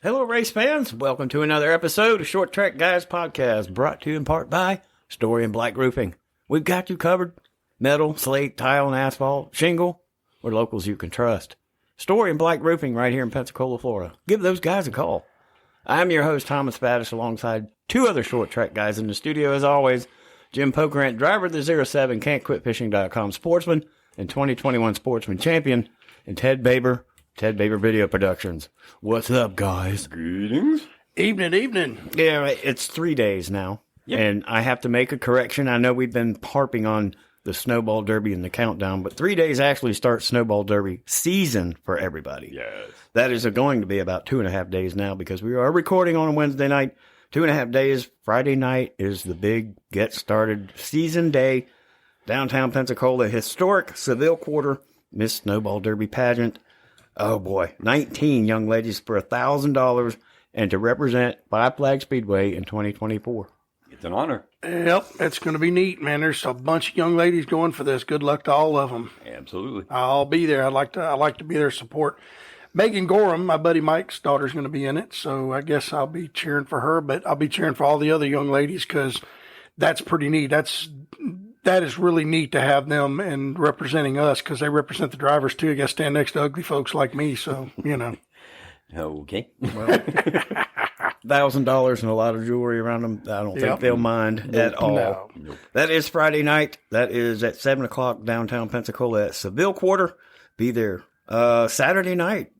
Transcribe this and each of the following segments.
Hello, race fans. Welcome to another episode of Short Track Guys Podcast, brought to you in part by Story Bleich Roofing. We've got you covered. Metal, slate, tile, and asphalt, shingle. We're locals you can trust. Story Bleich Roofing right here in Pensacola, Florida. Give those guys a call. I'm your host, Thomas Faddish, alongside two other Short Track guys in the studio, as always. Jim Pokrant, driver of the 07 can'tquitfishing.com sportsman and 2021 sportsman champion, and Ted Baber Video Productions. What's up, guys? Greetings. Evening. Yeah, it's 3 days now, and I have to make a correction. I know we've been harping on the Snowball Derby and the countdown, but 3 days actually starts Snowball Derby season for everybody. Yes. That is going to be about 2.5 days now because we are recording on a Wednesday night. 2.5 days. Friday night is the big get started season day. Downtown Pensacola, historic Seville Quarter Miss Snowball Derby pageant. Oh boy, 19 young ladies for $1,000 and to represent Five Flag Speedway in 2024. It's an honor. Yep, it's going to be neat, man. There's a bunch of young ladies going for this. Good luck to all of them. Absolutely. I'll be there. I like to be their support. Megan Gorham, my buddy Mike's daughter's going to be in it, so I guess I'll be cheering for her, but I'll be cheering for all the other young ladies because that's pretty neat. That is really neat to have them and representing us because they represent the drivers too. I guess stand next to ugly folks like me, so, you know. Okay. Well, $1,000 and a lot of jewelry around them. I don't think they'll mind at all. No. Nope. That is Friday night. That is at 7 o'clock downtown Pensacola at Seville Quarter. Be there. Saturday night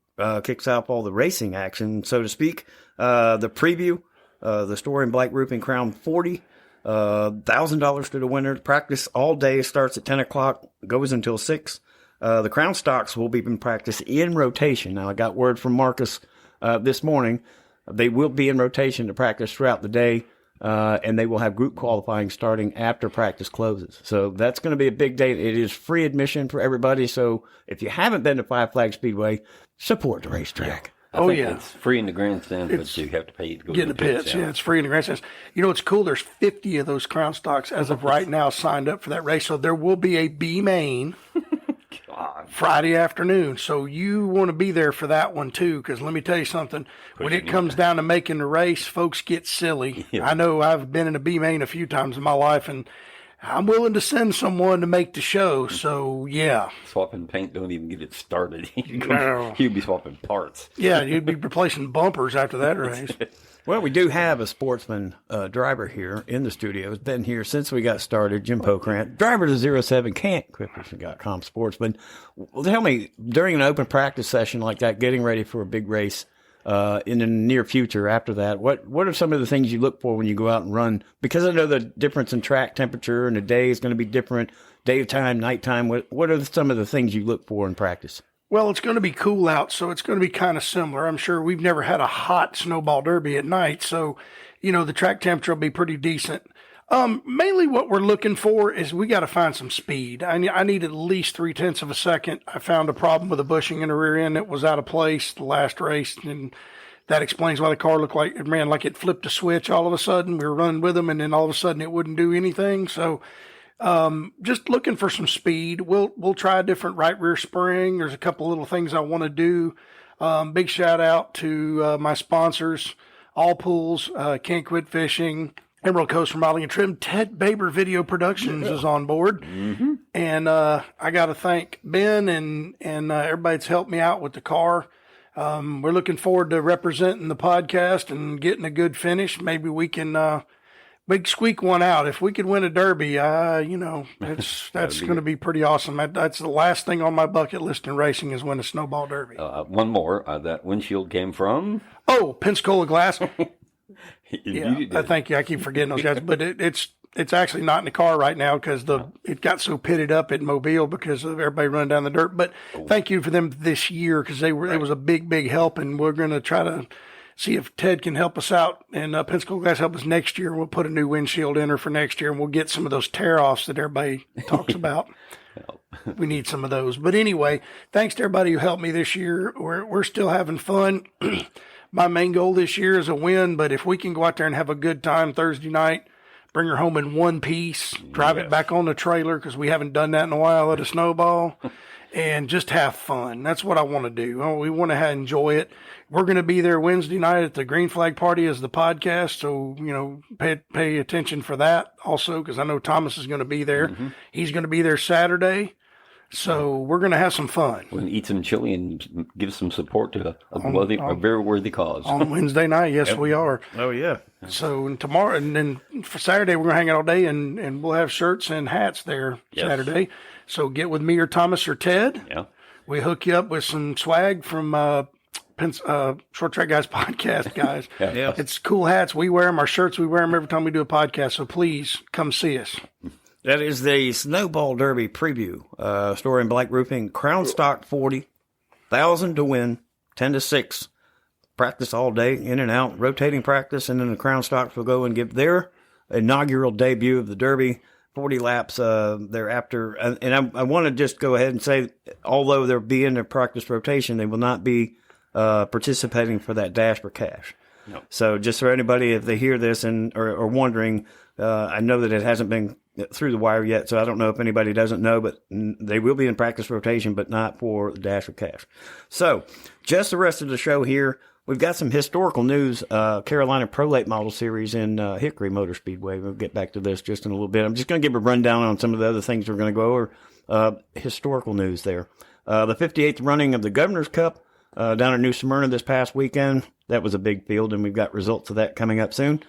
kicks off all the racing action, so to speak. The preview, the Story Bleich Roofing Crown 40. $1,000 to the winner. Practice all day, starts at 10 o'clock, goes until 6. The crown stocks will be in practice in rotation. Now, I got word from Marcus this morning. They will be in rotation to practice throughout the day, and they will have group qualifying starting after practice closes. So that's going to be a big day. It is free admission for everybody. So if you haven't been to Five Flag Speedway, support the racetrack. I think yeah. it's free in the grandstand, but you have to pay to go Get to in the pits. Yeah, it's free in the grandstands. You know, it's cool. There's 50 of those crown stocks as of right now signed up for that race. So there will be a B main Friday afternoon. So you want to be there for that one too, because let me tell you something. When it comes down to making the race, folks get silly. Yeah. I know I've been in a B main a few times in my life, and I'm willing to send someone to make the show. So yeah. Swapping paint don't even get it started. No. You'd be swapping parts. Yeah, you'd be replacing bumpers after that race. Well, we do have a sportsman driver here in the studio. Has been here since we got started. Jim Pokrant, driver of the 07 can'tquitfishing.com sportsman. Well, tell me, during an open practice session like that, getting ready for a big race in the near future after that, what are some of the things you look for when you go out and run? Because I know the difference in track temperature and the day is going to be different, daytime, nighttime. What are some of the things you look for in practice? Well, it's going to be cool out, so it's going to be kind of similar. I'm sure we've never had a hot snowball derby at night, so, you know, the track temperature will be pretty decent. Mainly what we're looking for is we got to find some speed. I need at least 0.3 of a second. I found a problem with a bushing in the rear end that was out of place the last race, and that explains why the car looked like it ran like it flipped a switch all of a sudden. We were running with them, and then all of a sudden it wouldn't do anything, so just looking for some speed. We'll try a different right rear spring. There's a couple little things I want to do. Big shout out to my sponsors, All Pools, Can't Quit Fishing, Emerald Coast Remodeling and Trim. Ted Baber Video Productions is on board. Mm-hmm. And I got to thank Ben and everybody that's helped me out with the car. We're looking forward to representing the podcast and getting a good finish. Maybe we can big squeak one out. If we could win a derby, you know, that's going to be pretty awesome. That's the last thing on my bucket list in racing is win a snowball derby. One more. That windshield came from? Oh, Pensacola Glass. Yeah, thank you. I keep forgetting those guys, but it's actually not in the car right now because it got so pitted up at Mobile because of everybody running down the dirt. But thank you for them this year because it was a big help, and we're going to try to see if Ted can help us out and Pensacola Glass help us next year. We'll put a new windshield in her for next year, and we'll get some of those tear-offs that everybody talks about. We need some of those. But anyway, thanks to everybody who helped me this year. We're still having fun. My main goal this year is a win, but if we can go out there and have a good time Thursday night, bring her home in one piece, drive it back on the trailer because we haven't done that in a while at a snowball, and just have fun. That's what I want to do. We want to enjoy it. We're going to be there Wednesday night at the Green Flag Party as the podcast. So, pay attention for that also, because I know Thomas is going to be there. Mm-hmm. He's going to be there Saturday. So we're going to have some fun. We're going to eat some chili and give some support to a very worthy cause. On Wednesday night, yes, we are. Oh, yeah. So and tomorrow, and then for Saturday, we're going to hang out all day, and we'll have shirts and hats there Saturday. So get with me or Thomas or Ted. Yeah. We hook you up with some swag from Short Track Guys podcast, guys. Yeah. It's cool hats. We wear them. Our shirts, we wear them every time we do a podcast. So please come see us. That is the Snowball Derby preview. Story Bleich Roofing, Crown Stock 40, 1,000 to win, 10 to 6. Practice all day, in and out, rotating practice, and then the Crown Stocks will go and give their inaugural debut of the Derby, 40 laps thereafter. And I want to just go ahead and say, although they'll be in their practice rotation, they will not be participating for that dash for cash. No. So just for anybody, if they hear this and are wondering, I know that it hasn't been through the wire yet, so I don't know if anybody doesn't know, but they will be in practice rotation, but not for the dash or cash. So just the rest of the show here. We've got some historical news, Carolina Pro Late Model Series in Hickory Motor Speedway. We'll get back to this just in a little bit. I'm just going to give a rundown on some of the other things we're going to go over. Historical news there. The 58th running of the Governor's Cup down in New Smyrna this past weekend. That was a big field, and we've got results of that coming up soon.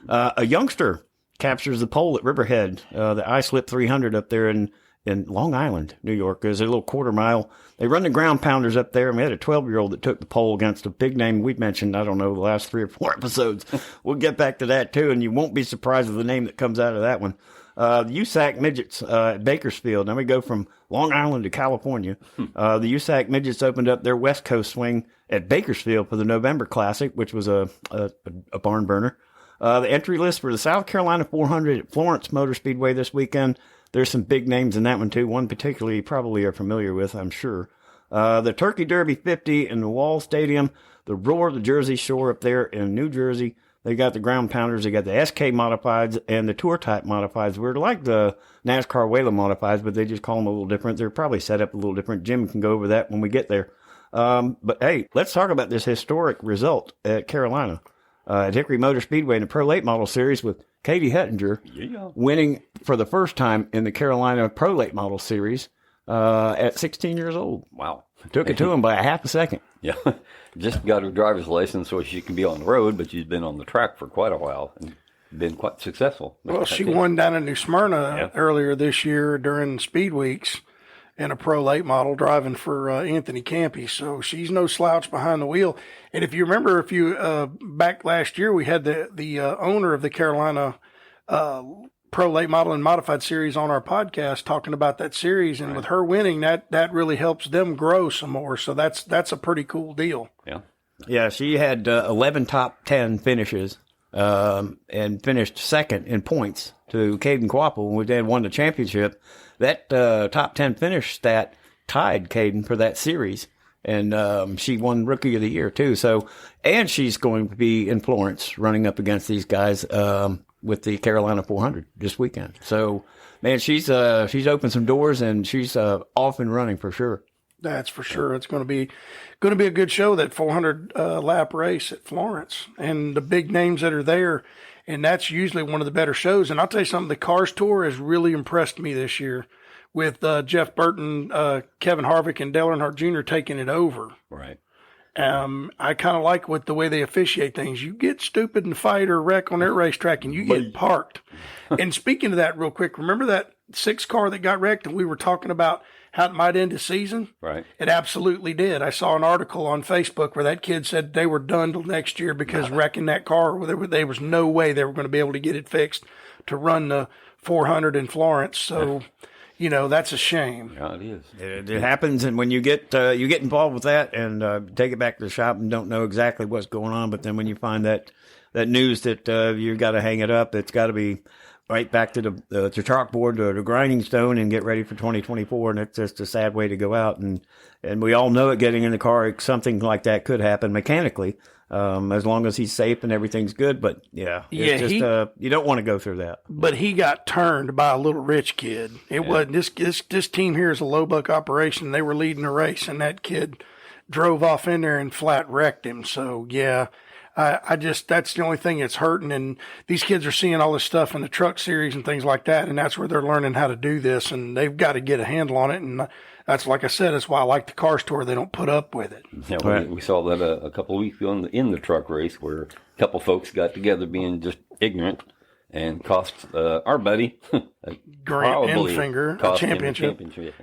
A youngster captures the pole at Riverhead, the I-Slip 300 up there in Long Island, New York. There's a little quarter mile. They run the ground pounders up there, and we had a 12-year-old that took the pole against a big name we've mentioned, I don't know, the last 3 or 4 episodes. We'll get back to that, too, and you won't be surprised with the name that comes out of that one. The USAC Midgets at Bakersfield. Now we go from Long Island to California. The USAC Midgets opened up their West Coast swing at Bakersfield for the November Classic, which was a barn burner. The entry list for the South Carolina 400 at Florence Motor Speedway this weekend. There's some big names in that one, too. One particularly you probably are familiar with, I'm sure. The Turkey Derby 50 in the Wall Stadium. The Roar, the Jersey Shore up there in New Jersey. They got the ground pounders. They got the SK Modifieds and the Tour Type Modifieds. We're like the NASCAR Whelen Modifieds, but they just call them a little different. They're probably set up a little different. Jim can go over that when we get there. But, hey, let's talk about this historic result at Carolina. At Hickory Motor Speedway in the Pro Late Model Series with Katie Hettinger winning for the first time in the Carolina Pro Late Model Series at 16 years old. Wow. Took it to him by a half a second. Yeah. Just got her driver's license so she can be on the road, but she's been on the track for quite a while and been quite successful. Well, she won down in New Smyrna earlier this year during Speed Weeks in a Pro Late Model driving for Anthony Campy. So she's no slouch behind the wheel. And if you remember, back last year, we had the owner of the Carolina Pro Late Model and Modified Series on our podcast talking about that series. And with her winning, that really helps them grow some more. So that's a pretty cool deal. Yeah. Yeah, she had 11 top 10 finishes and finished second in points to Caden Quapple when they won the championship. That top 10 finish stat tied Caden for that series. And she won Rookie of the Year, too. So, and she's going to be in Florence running up against these guys with the Carolina 400 this weekend. So, man, she's opened some doors, and she's off and running for sure. That's for sure. It's going to be a good show, that 400 lap race at Florence, and the big names that are there. And that's usually one of the better shows. And I'll tell you something, the Cars Tour has really impressed me this year with Jeff Burton, Kevin Harvick, and Dale Earnhardt Jr. taking it over. Right. I kind of like the way they officiate things. You get stupid and fight or wreck on their racetrack, and you get parked. And speaking of that real quick, remember that 6 car that got wrecked, and we were talking about how it might end the season? Right. It absolutely did. I saw an article on Facebook where that kid said they were done till next year because wrecking that car, there was no way they were going to be able to get it fixed to run the 400 in Florence. So, that's a shame. Yeah, it is. It happens, and when you get involved with that and take it back to the shop and don't know exactly what's going on, but then when you find that news that you've got to hang it up, it's got to be right back to the chalkboard or the grinding stone and get ready for 2024. And it's just a sad way to go out. And we all know it, getting in the car, something like that could happen mechanically, as long as he's safe and everything's good. But yeah, it's just, you don't want to go through that. But he got turned by a little rich kid. It wasn't this team here is a low buck operation. They were leading the race, and that kid drove off in there and flat wrecked him. So yeah. I just, that's the only thing that's hurting. And these kids are seeing all this stuff in the truck series and things like that. And that's where they're learning how to do this. And they've got to get a handle on it. And that's, like I said, that's why I like the car store. They don't put up with it. Yeah, we saw that a couple of weeks ago in the truck race, where a couple folks got together being just ignorant and cost our buddy Grant Enfinger a championship.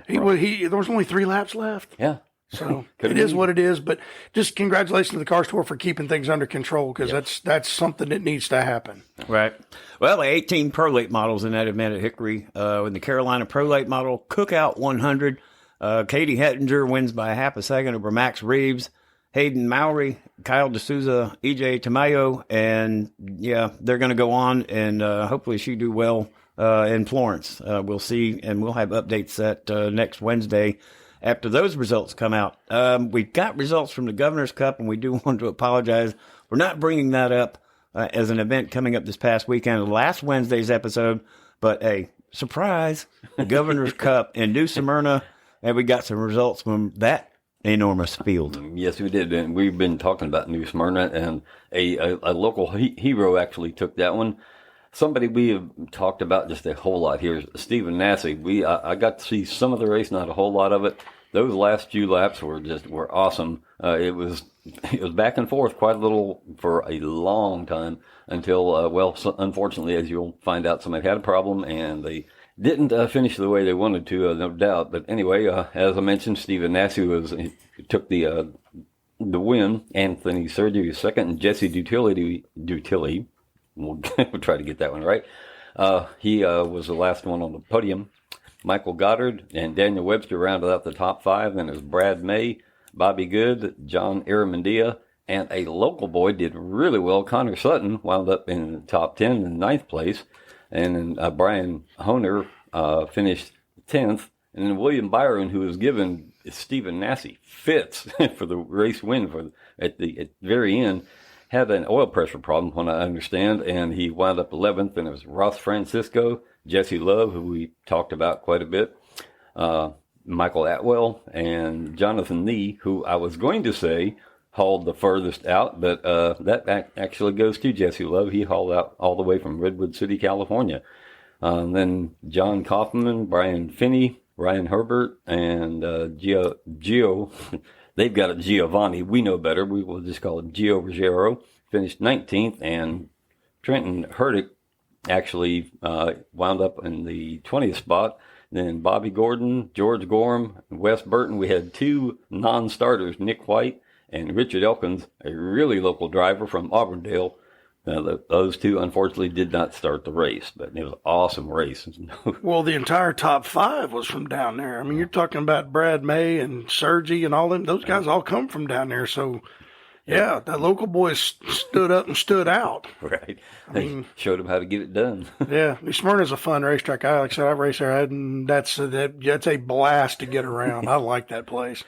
There was only 3 laps left. Yeah. So it is what it is, but just congratulations to the car store for keeping things under control, because that's something that needs to happen. Right. Well, the 18 Pro Late models in that event at Hickory, in the Carolina Pro Late model Cookout 100, Katie Hettinger wins by a half a second over Max Reeves, Hayden Mowry, Kyle D'Souza, EJ Tamayo, and yeah, they're going to go on, and hopefully she do well in Florence. We'll see, and we'll have updates at next Wednesday after those results come out. We've got results from the Governor's Cup, and we do want to apologize for not bringing that up as an event coming up this past weekend, last Wednesday's episode. But hey, surprise, the Governor's Cup in New Smyrna, and we got some results from that enormous field. Yes, we did, and we've been talking about New Smyrna, and a local hero actually took that one. Somebody we have talked about just a whole lot here is Stephen Nassy. I got to see some of the race, not a whole lot of it. Those last few laps were awesome. It was back and forth quite a little for a long time until, unfortunately, as you'll find out, somebody had a problem and they didn't finish the way they wanted to, no doubt. But anyway, as I mentioned, Stephen Nassy took the win. Anthony Sergio was second, and Jesse Dutilli. We'll try to get that one right. He was the last one on the podium. Michael Goddard and Daniel Webster rounded out the top 5. Then it was Brad May, Bobby Good, John Aramandia, and a local boy did really well. Connor Sutton wound up in the top 10 in 9th place. And then Brian Honer finished 10th. And then William Byron, who was given Stephen Nassy fits for the race win at the very end, had an oil pressure problem, when I understand, and he wound up 11th, and it was Ross Francisco, Jesse Love, who we talked about quite a bit, Michael Atwell, and Jonathan Nee, who I was going to say hauled the furthest out, but that actually goes to Jesse Love. He hauled out all the way from Redwood City, California. Then John Kaufman, Brian Finney, Ryan Herbert, and Gio they've got it Giovanni. We know better. We will just call it Gio Ruggiero. Finished 19th, and Trenton Herdick actually wound up in the 20th spot. Then Bobby Gordon, George Gorham, Wes Burton. We had 2 non-starters, Nick White and Richard Elkins, a really local driver from Auburndale. Those 2, unfortunately, did not start the race, but it was an awesome race. Well, the entire top 5 was from down there. I mean, you're talking about Brad May and Sergi and all them. Those guys all come from down there. So, yeah, the local boys stood up and stood out. Right. They showed them how to get it done. Yeah. New Smyrna's a fun racetrack. Like I said, I've raced there, and that's a blast to get around. I like that place.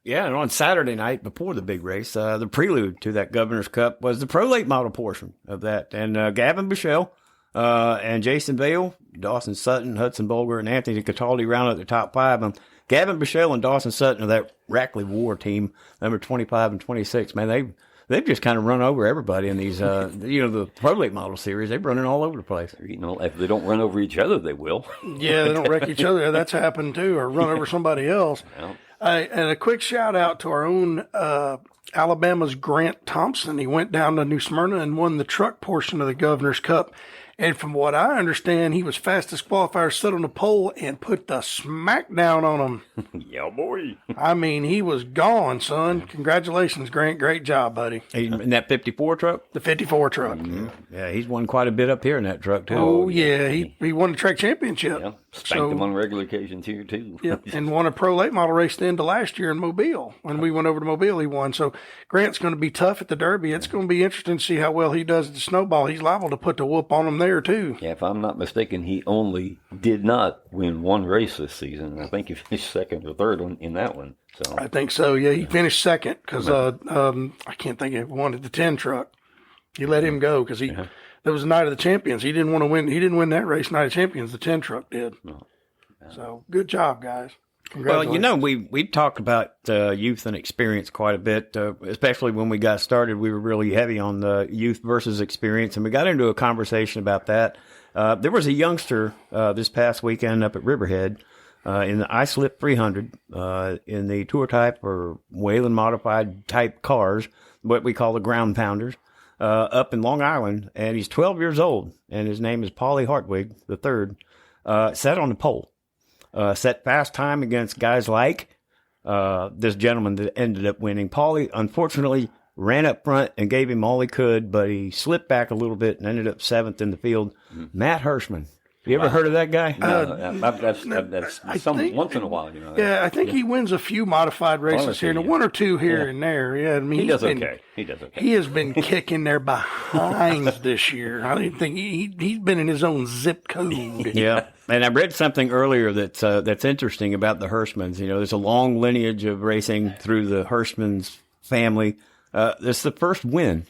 Yeah, and on Saturday night before the big race, the prelude to that Governor's Cup was the Pro Late model portion of that. And Gavin Bichelle and Jason Bale, Dawson Sutton, Hudson Bolger, and Anthony Cataldi rounded out the top 5. And Gavin Bichelle and Dawson Sutton of that Rackley War team, number 25 and 26, man, they've just kind of run over everybody in these, the Pro Late model series. They're running all over the place. If they don't run over each other, they will. Yeah, they don't wreck each other. That's happened too, or run over somebody else. Yeah. And a quick shout out to our own Alabama's Grant Thompson. He went down to New Smyrna and won the truck portion of the Governor's Cup. And from what I understand, he was fastest qualifier, stood on the pole, and put the smack down on him. Yeah, boy. I mean, he was gone, son. Congratulations, Grant. Great job, buddy. In that 54 truck? The 54 truck. Mm-hmm. Yeah, he's won quite a bit up here in that truck, too. Oh, yeah. He won the track championship. Yeah. Spanked him on regular occasions here, too. Yeah, and won a Pro Late model race the end of last year in Mobile. When we went over to Mobile, he won. So Grant's going to be tough at the Derby. It's going to be interesting to see how well he does at the snowball. He's liable to put the whoop on him there. there too. Yeah, if I'm not mistaken, he only did not win one race this season. I think he finished second or third in that one. So I think so. Yeah, he finished second because I can't think of one at the 10 truck. He let him go because that was the night of the champions. He didn't want to win. He didn't win that race, night of champions. The 10 truck did. So good job, guys. Well, we talked about youth and experience quite a bit, especially when we got started. We were really heavy on the youth versus experience, and we got into a conversation about that. There was a youngster this past weekend up at Riverhead in the iSlip 300 in the tour type or Wayland modified type cars, what we call the ground pounders, up in Long Island, and he's 12 years old, and his name is Paulie Hartwig III, sat on the pole. Set fast time against guys like this gentleman that ended up winning. Paulie, unfortunately, ran up front and gave him all he could, but he slipped back a little bit and ended up 7th in the field. Matt Hirschman. You ever heard of that guy? No, that's once in a while, Yeah, I think he wins a few modified races here, and one or two here and there. Yeah, I mean, he does okay. He has been kicking their behinds this year. I don't think he's been in his own zip code. Yeah, and I read something earlier that's interesting about the Hirschmans. There's a long lineage of racing through the Hirschmans family. This is the first win.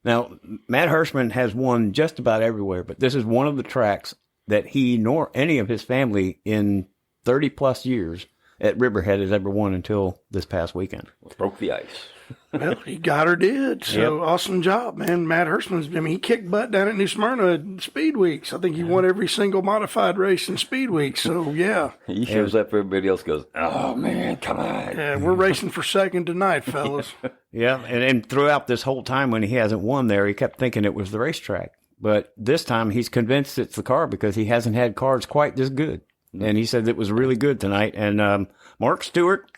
Now, Matt Hirschman has won just about everywhere, but this is one of the tracks that he nor any of his family in 30 plus years at Riverhead has ever won until this past weekend. Broke the ice. Well, he got her did. So awesome job, man. Matt Hirschman's, he kicked butt down at New Smyrna at Speed Weeks. I think he won every single modified race in Speed Weeks. So, yeah. He shows up, everybody else goes, oh, man, come on. Yeah, we're racing for second tonight, fellas. Yeah, and throughout this whole time when he hasn't won there, he kept thinking it was the racetrack. But this time he's convinced it's the car because he hasn't had cars quite this good. And he said it was really good tonight. And Mark Stewart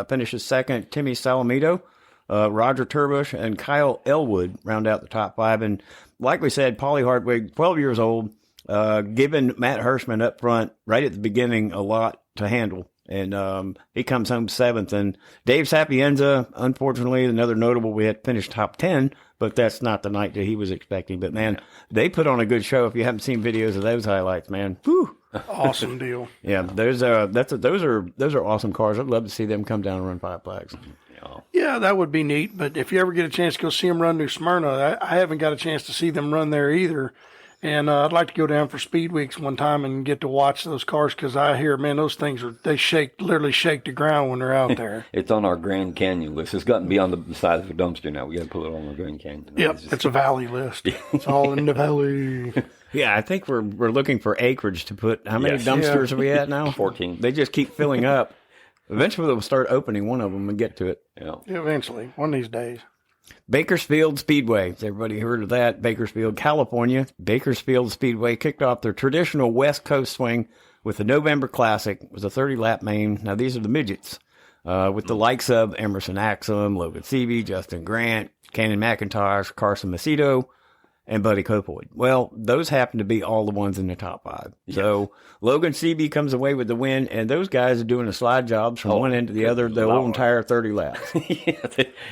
finishes second. Timmy Salamito, Roger Turbush, and Kyle Elwood round out the top 5. And like we said, Paulie Hartwig, 12 years old, giving Matt Hirschman up front right at the beginning a lot to handle. And he comes home 7th. And Dave Sapienza, unfortunately, another notable, we had finished top 10, but that's not the night that he was expecting. But, man, they put on a good show. If you haven't seen videos of those highlights, man, whew. Awesome deal. Yeah, those are awesome cars. I'd love to see them come down and run 5 flags. Yeah, that would be neat. But if you ever get a chance to go see them run New Smyrna, I haven't got a chance to see them run there either. And I'd like to go down for Speed Weeks one time and get to watch those cars because I hear, man, those things literally shake the ground when they're out there. It's on our Grand Canyon list. It's gotten beyond the size of a dumpster now. We got to put it on the Grand Canyon. Yep, it's a valley list. It's all in the valley. Yeah, I think we're looking for acreage to put. How many dumpsters are we at now? 14. They just keep filling up. Eventually, they'll start opening one of them and get to it. Yeah. Eventually, one of these days. Bakersfield Speedway. Has everybody heard of that? Bakersfield, California. Bakersfield Speedway kicked off their traditional West Coast swing with the November Classic. It was a 30-lap main. Now, these are the midgets, with the likes of Emerson Axum, Logan Seavey, Justin Grant, Cannon McIntosh, Carson Macedo, and Buddy Copeland. Well, those happen to be all the ones in the top 5. Yes. So Logan Seavey comes away with the win, and those guys are doing the slide jobs from one end to the other the whole entire 30 laps. Yeah,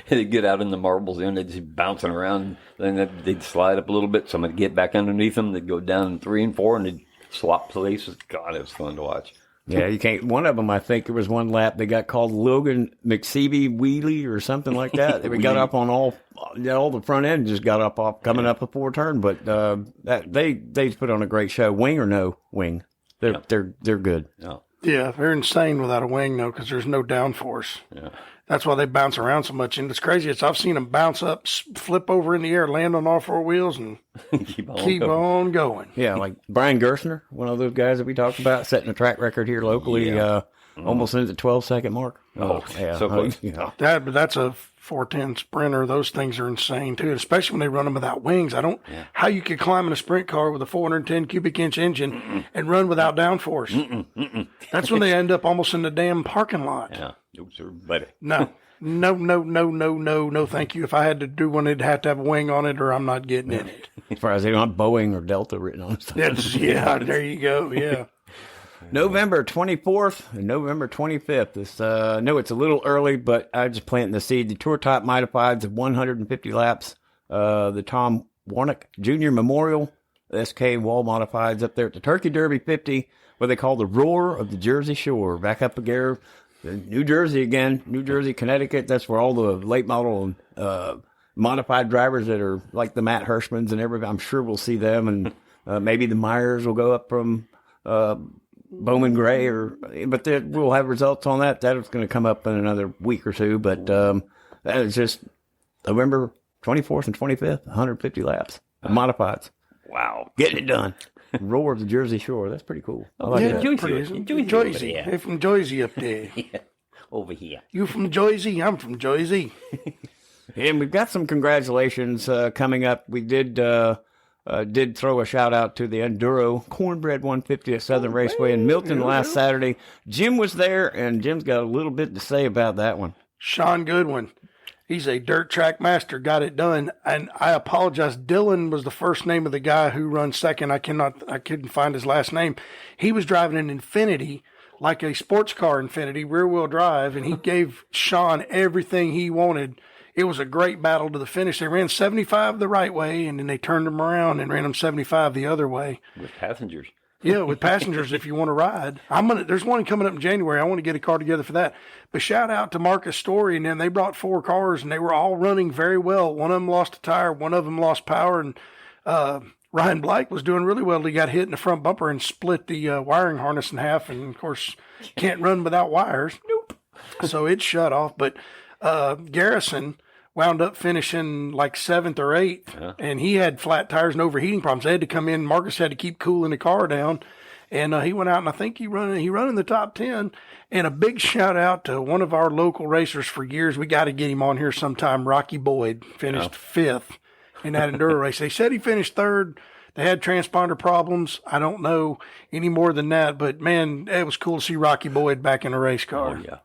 they get out in the marbles and they're just bouncing around. Then they'd slide up a little bit. Somebody get back underneath them. They'd go down in 3 and 4, and they'd swap places. God, it was fun to watch. Yeah, you can't. One of them, I think, there was one lap they got called Logan McSeavey Wheelie or something like that. They got up on all the front end, just got up off coming up a 4 turn. But they put on a great show. Wing or no wing, they're good. Yeah, they're insane without a wing though, because there's no downforce. Yeah. That's why they bounce around so much. And it's crazy. I've seen them bounce up, flip over in the air, land on all 4 wheels, and keep on going. Yeah, like Brian Gerstner, one of those guys that we talked about, setting a track record here locally, almost into the 12-second mark. Oh, yeah. So close. Yeah. That's a 410 Sprinter. Those things are insane, too, especially when they run them without wings. How you could climb in a sprint car with a 410 cubic inch engine and run without downforce. That's when they end up almost in the damn parking lot. Yeah. No, sir, buddy. No, thank you. If I had to do one, it'd have to have a wing on it or I'm not getting in it. As far as they don't have Boeing or Delta written on it. Yeah, there you go, yeah. November 24th and November 25th. It's a little early, but I'm just planting the seed. The Tour Top Modifieds of 150 laps. The Tom Warnock Jr. Memorial SK Wall Modifieds up there at the Turkey Derby 50, what they call the Roar of the Jersey Shore. Back up again, New Jersey again, New Jersey, Connecticut. That's where all the late model modified drivers that are like the Matt Hirschmans and everybody, I'm sure we'll see them. And maybe the Myers will go up from Bowman Gray, but we'll have results on that. That's going to come up in another week or two. But that is just November 24th and 25th, 150 laps, modifieds. Wow. Getting it done. Roar of the Jersey Shore. That's pretty cool. I like that. Jersey. They're from Jersey up there. Yeah, over here. You from Jersey? I'm from Jersey. And we've got some congratulations coming up. We did throw a shout out to the Enduro Cornbread 150 at Southern Raceway in Milton last Saturday. Jim was there, and Jim's got a little bit to say about that one. Sean Goodwin. He's a dirt track master, got it done. And I apologize. Dylan was the first name of the guy who runs second. I couldn't find his last name. He was driving an Infinity, like a sports car Infinity, rear wheel drive, and he gave Sean everything he wanted. It was a great battle to the finish. They ran 75 the right way, and then they turned them around and ran them 75 the other way. With passengers. Yeah, with passengers if you want to ride. There's one coming up in January. I want to get a car together for that. But shout out to Marcus Story, and then they brought 4 cars, and they were all running very well. One of them lost a tire, one of them lost power, and Ryan Blake was doing really well. He got hit in the front bumper and split the wiring harness in half, and of course can't run without wires. Nope. So it shut off. But Garrison wound up finishing like 7th or 8th, and he had flat tires and overheating problems. They had to come in. Marcus had to keep cooling the car down, and he went out, and I think he run in the top 10. And a big shout out to one of our local racers for years. We got to get him on here sometime. Rocky Boyd finished 5th in that enduro race. They said he finished 3rd. They had transponder problems. I don't know any more than that, but man, it was cool to see Rocky Boyd back in a race car. Oh, yeah.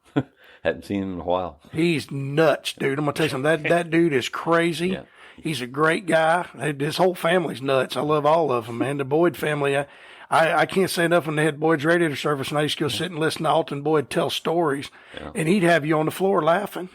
Hadn't seen him in a while. He's nuts, dude. I'm going to tell you something. That dude is crazy. Yeah. He's a great guy. His whole family's nuts. I love all of them, man. The Boyd family, I can't say enough when they had Boyd's radiator service, and I used to go sit and listen to Alton Boyd tell stories, and he'd have you on the floor laughing.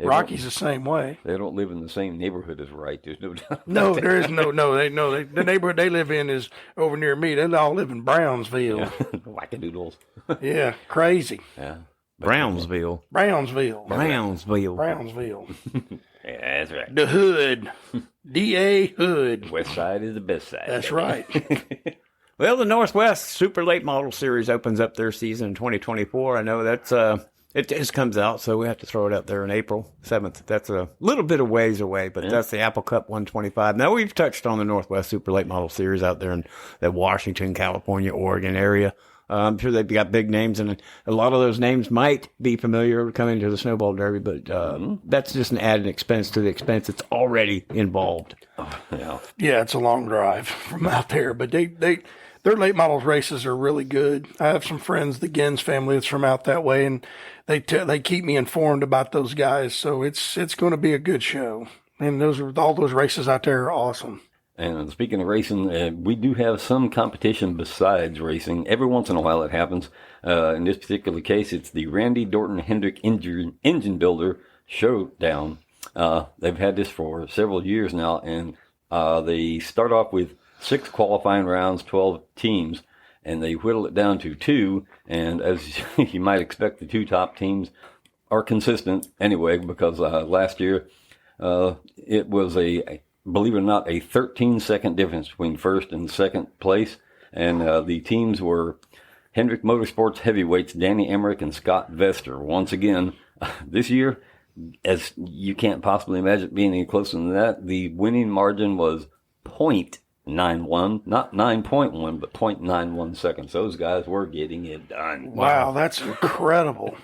Rocky's the same way. They don't live in the same neighborhood as Wright. There's no doubt. No, there is no. The neighborhood they live in is over near me. They all live in Brownsville. Yeah. Wackadoodles. Yeah, crazy. Yeah. Brownsville. Brownsville. Yeah, that's right. The Hood. D.A. Hood. West Side is the best side. That's right. Well, the Northwest Super Late Model Series opens up their season in 2024. I know that's it just comes out, so we have to throw it out there in April 7th. That's a little bit of ways away, but that's the Apple Cup 125. Now, we've touched on the Northwest Super Late Model Series out there in the Washington, California, Oregon area. I'm sure they've got big names, and a lot of those names might be familiar coming to the Snowball Derby, but that's just an added expense to the expense that's already involved. Yeah, it's a long drive from out there, but their late models races are really good. I have some friends, the Gens family, that's from out that way, and they keep me informed about those guys. So it's going to be a good show, and all those races out there are awesome. And speaking of racing, we do have some competition besides racing. Every once in a while it happens. In this particular case, it's the Randy Dorton Hendrick Engine Builder Showdown. They've had this for several years now, and they start off with 6 qualifying rounds, 12 teams, and they whittle it down to 2. And as you might expect, the 2 top teams are consistent anyway, because last year it was believe it or not, a 13-second difference between first and second place. And the teams were Hendrick Motorsports heavyweights Danny Emmerich and Scott Vester. Once again, this year, as you can't possibly imagine it being any closer than that, the winning margin was 0.91, not 9.1, but 0.91 seconds. Those guys were getting it done. Wow, that's incredible.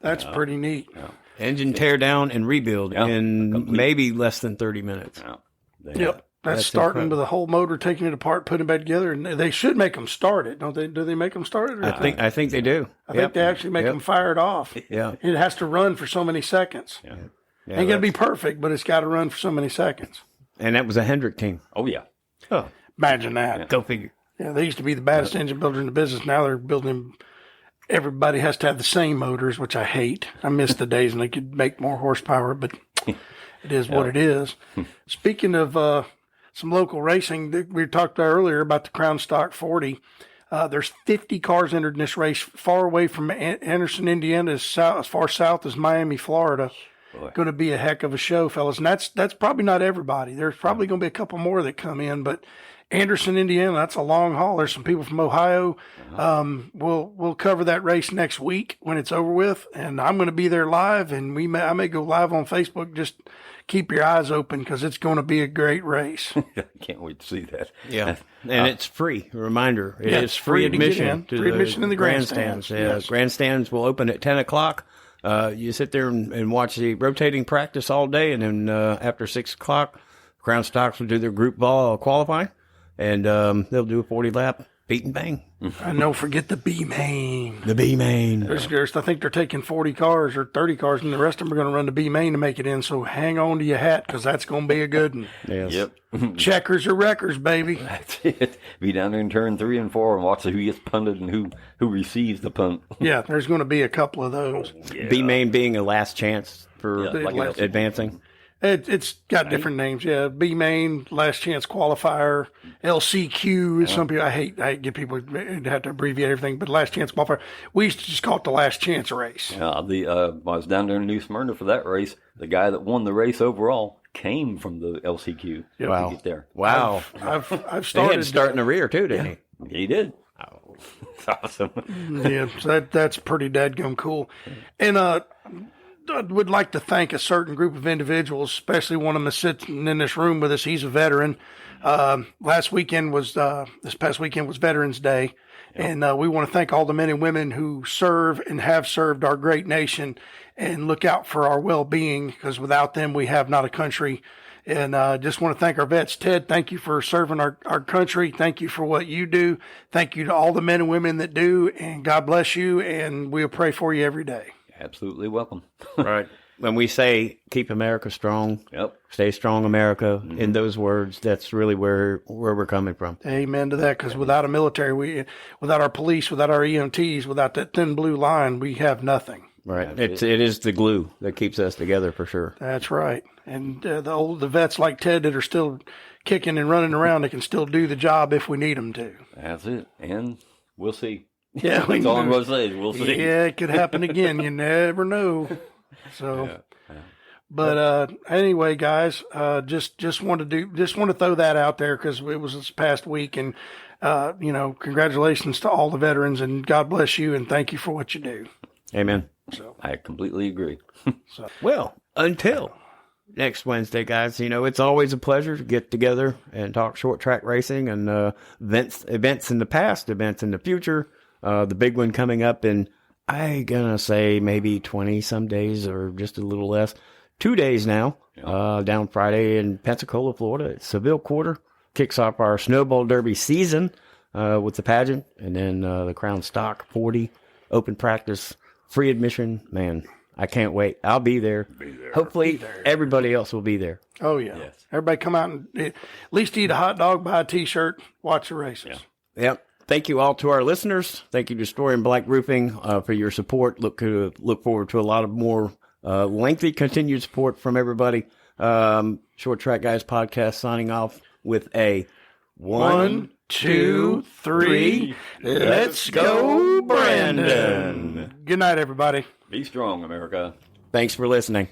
That's pretty neat. Yeah. Engine tear down and rebuild in maybe less than 30 minutes. Yep. That's starting incredible. With the whole motor, taking it apart, putting it back together, and they should make them start it, don't they? Do they make them start it? I think they do. I think they actually make them fire it off. Yeah. It has to run for so many seconds. Yeah. Ain't gonna be perfect, but it's got to run for so many seconds. And that was a Hendrick team. Oh yeah. Oh, imagine that. Yeah. Go figure. Yeah, they used to be the baddest engine builder in the business. Now they're building. Everybody has to have the same motors, which I hate. I miss the days when they could make more horsepower, but it is what it is. Speaking of some local racing. We talked earlier about the Crown Stock 40. There's 50 cars entered in this race, far away from Anderson, Indiana, as far south as Miami, Florida. Going to be a heck of a show, fellas. And that's probably not everybody. There's probably going to be a couple more that come in, but Anderson, Indiana, that's a long haul. There's some people from Ohio. We'll cover that race next week when it's over with, and I'm going to be there live, and I may go live on Facebook. Just keep your eyes open because it's going to be a great race. I can't wait to see that. Yeah, and it's free. A reminder, it is free admission to free admission in the grandstands. Yes. Grandstands will open at 10 o'clock. You sit there and watch the rotating practice all day, and then after 6 o'clock, Crown Stocks will do their group ball qualifying, and they'll do a 40-lap beat and bang. And don't forget the B main. The B main. I think they're taking 40 cars or 30 cars, and the rest of them are going to run the B main to make it in. So hang on to your hat because that's going to be a good one. Yes. Yep. Checkers or wreckers, baby. That's it. Be down there in turn 3 and 4 and watch who gets punted and who receives the punt. Yeah, there's going to be a couple of those. Yeah. B main being a last chance for like advancing. It's got different names. Yeah, B main, last chance qualifier, LCQ. Some people I hate get people to have to abbreviate everything, but last chance qualifier. We used to just call it the last chance race. I was down there in New Smyrna for that race. The guy that won the race overall came from the LCQ. Yep. Wow. To get there. Wow. I've They had started to start in the rear too, didn't he? He did. Oh, that's awesome. Yeah, so that's pretty dadgum cool. And I would like to thank a certain group of individuals, especially one of them sitting in this room with us. He's a veteran. This past weekend was Veterans Day. Yep. And we want to thank all the men and women who serve and have served our great nation and look out for our well-being, because without them, we have not a country. And just want to thank our vets. Ted, thank you for serving our country. Thank you for what you do. Thank you to all the men and women that do. And God bless you. And we'll pray for you every day. Absolutely welcome. Right. When we say keep America strong, Yep. Stay strong, America, in those words, that's really where we're coming from. Amen to that. Because without a military, without our police, without our EMTs, without that thin blue line, we have nothing. Right. It is the glue that keeps us together for sure. That's right. And the vets like Ted that are still kicking and running around, they can still do the job if we need them to. That's it. And we'll see. Yeah, that's all I'm going to say. We'll see. Yeah, it could happen again. You never know. So, Yeah. But anyway, guys, just want to throw that out there because it was this past week, and congratulations to all the veterans, and God bless you, and thank you for what you do. Amen. So I completely agree. Well, until next Wednesday, guys, it's always a pleasure to get together and talk short track racing and events in the past, events in the future. The big one coming up in, I'm going to say maybe 20 some days or just a little less. 2 days now, down Friday in Pensacola, Florida. It's Seville Quarter. Kicks off our Snowball Derby season with the pageant. And then the Crown Stock 40 open practice, free admission. Man, I can't wait. I'll be there. Hopefully everybody else will be there. Oh, yeah. Yes. Everybody come out and at least eat a hot dog, buy a T-shirt, watch the races. Yeah. Yep. Thank you all to our listeners. Thank you to Story Bleich Roofing for your support. Look forward to a lot of more lengthy continued support from everybody. Short Track Guys podcast signing off with a 1, 2, 3. Let's go, Brandon. Good night, everybody. Be strong, America. Thanks for listening.